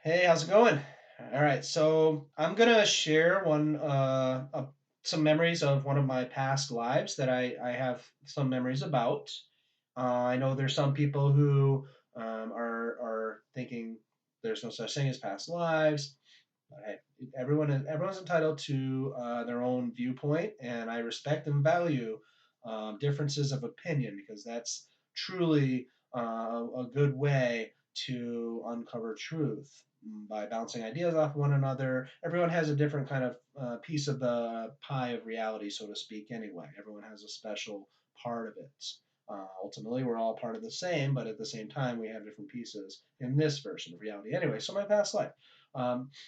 Hey, how's it going? All right, so I'm gonna share some memories of one of my past lives that I have some memories about. I know there's some people who are thinking there's no such thing as past lives, but hey, everyone's entitled to their own viewpoint, and I respect and value differences of opinion because that's truly a good way to uncover truth by bouncing ideas off one another. Everyone has a different kind of piece of the pie of reality, so to speak. Anyway, everyone has a special part of it. Ultimately, we're all part of the same, but at the same time, we have different pieces in this version of reality. Anyway, so my past life.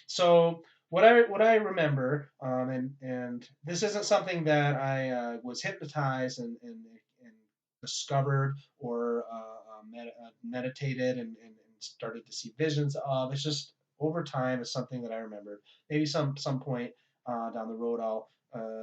So what I remember, and this isn't something that I was hypnotized and discovered or meditated and started to see visions of. It's just over time. It's something that I remembered. Maybe some point down the road, I'll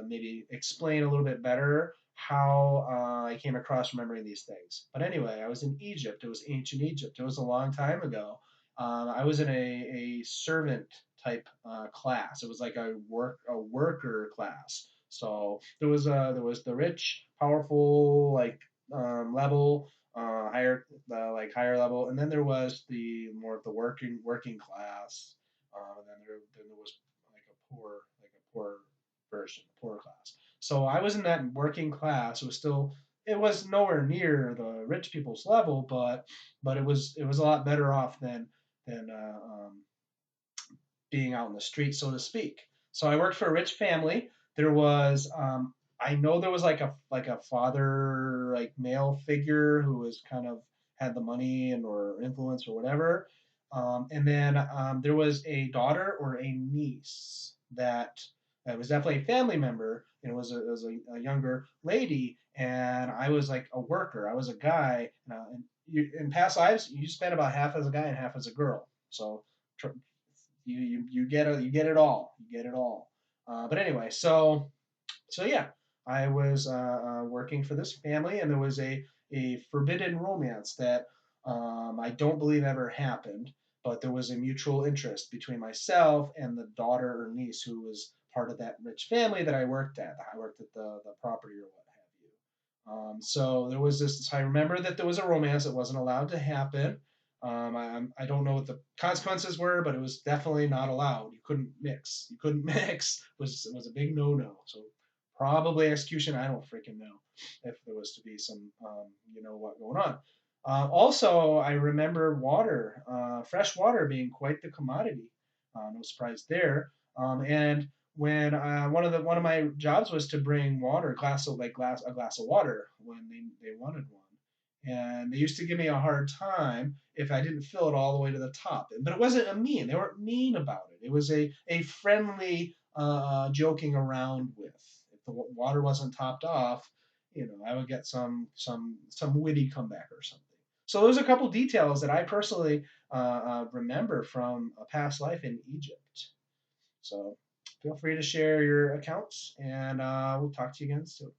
maybe explain a little bit better how I came across remembering these things. But anyway, I was in Egypt. It was ancient Egypt. It was a long time ago. I was in a servant type class. It was like a worker class. So there was the rich, powerful level, higher level, and then there was the more of the working class, and then there was like a poor version, poor class. So I was in that working class. It was nowhere near the rich people's level, but it was a lot better off than being out in the street, so to speak. So I worked for a rich family. There was I know there was like a father like male figure who was kind of had the money and or influence or whatever. And then there was a daughter or a niece that was definitely a family member, and it was a younger lady, and I was like a worker. I was a guy, and in past lives, you spent about half as a guy and half as a girl. So you get it all. You get it all. But anyway, so yeah, I was working for this family, and there was a forbidden romance that I don't believe ever happened, but there was a mutual interest between myself and the daughter or niece who was part of that rich family that I worked at. I worked at the property or what have you. So there was this. I remember that there was a romance that wasn't allowed to happen. I don't know what the consequences were, but it was definitely not allowed. You couldn't mix. You couldn't mix. Was a big no-no. So probably execution. I don't freaking know if there was to be some what going on. Also, I remember fresh water being quite the commodity. No surprise there. And when one of my jobs was to bring water, a glass of water when they wanted one. And they used to give me a hard time if I didn't fill it all the way to the top. But it wasn't a mean. They weren't mean about it. It was a friendly joking around with. If the water wasn't topped off, I would get some witty comeback or something. So there's a couple details that I personally remember from a past life in Egypt. So feel free to share your accounts, and we'll talk to you again soon.